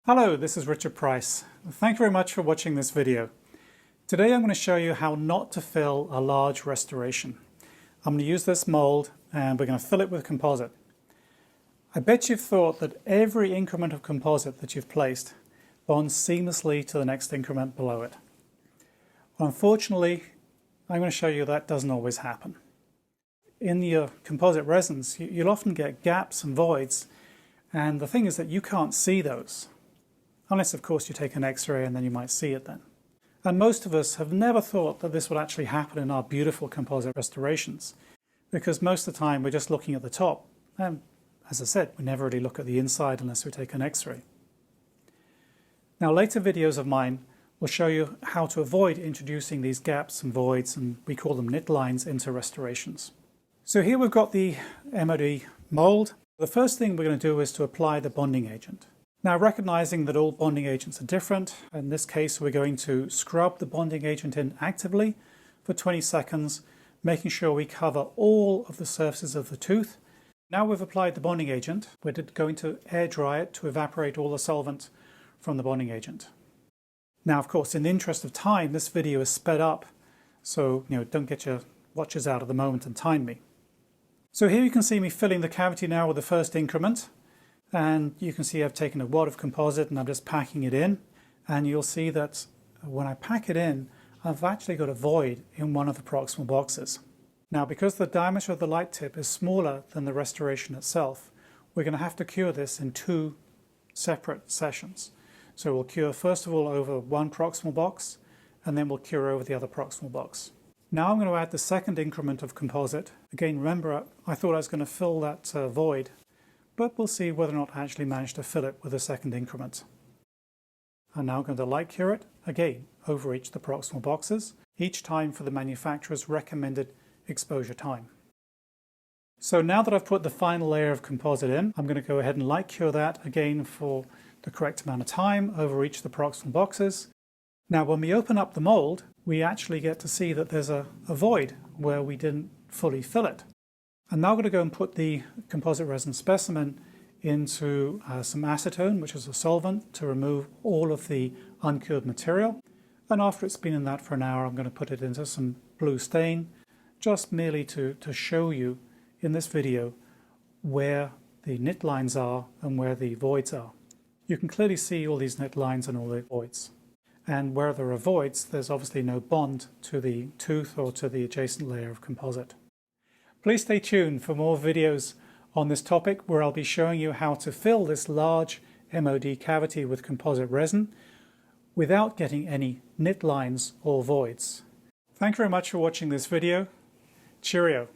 Hello, this is Richard Price. Thank you very much for watching this video. Today I'm going to show you how not to fill a large restoration. I'm going to use this mold and we're going to fill it with composite. I bet you've thought that every increment of composite that you've placed bonds seamlessly to the next increment below it. Unfortunately, I'm going to show you that doesn't always happen. In your composite resins, you'll often get gaps and voids, and the thing is that you can't see those. Unless, of course, you take an X-ray and then you might see it then. And most of us have never thought that this would actually happen in our beautiful composite restorations, because most of the time we're just looking at the top, and as I said, we never really look at the inside unless we take an X-ray. Now, later videos of mine will show you how to avoid introducing these gaps and voids, and we call them knit lines, into restorations. So here we've got the MOD mold. The first thing we're going to do is to apply the bonding agent. Now, recognizing that all bonding agents are different, in this case we're going to scrub the bonding agent in actively for 20 seconds, making sure we cover all of the surfaces of the tooth. Now we've applied the bonding agent, we're going to air dry it to evaporate all the solvent from the bonding agent. Now, of course, in the interest of time, this video is sped up, so don't get your watches out at the moment and time me. So here you can see me filling the cavity now with the first increment. And you can see I've taken a wad of composite and I'm just packing it in, and you'll see that when I pack it in, I've actually got a void in one of the proximal boxes. Now, because the diameter of the light tip is smaller than the restoration itself, we're going to have to cure this in two separate sessions. So we'll cure first of all over one proximal box, and then we'll cure over the other proximal box. Now I'm going to add the second increment of composite. Again, remember, I thought I was going to fill that void, but we'll see whether or not I actually manage to fill it with a second increment. I'm now going to light cure it, again, over each of the proximal boxes, each time for the manufacturer's recommended exposure time. So now that I've put the final layer of composite in, I'm going to go ahead and light cure that again for the correct amount of time over each of the proximal boxes. Now, when we open up the mold, we actually get to see that there's a void where we didn't fully fill it. I'm now going to go and put the composite resin specimen into some acetone, which is a solvent, to remove all of the uncured material. And after it's been in that for an hour, I'm going to put it into some blue stain, just merely to show you in this video where the knit lines are and where the voids are. You can clearly see all these knit lines and all the voids. And where there are voids, there's obviously no bond to the tooth or to the adjacent layer of composite. Please stay tuned for more videos on this topic, where I'll be showing you how to fill this large MOD cavity with composite resin without getting any knit lines or voids. Thank you very much for watching this video. Cheerio.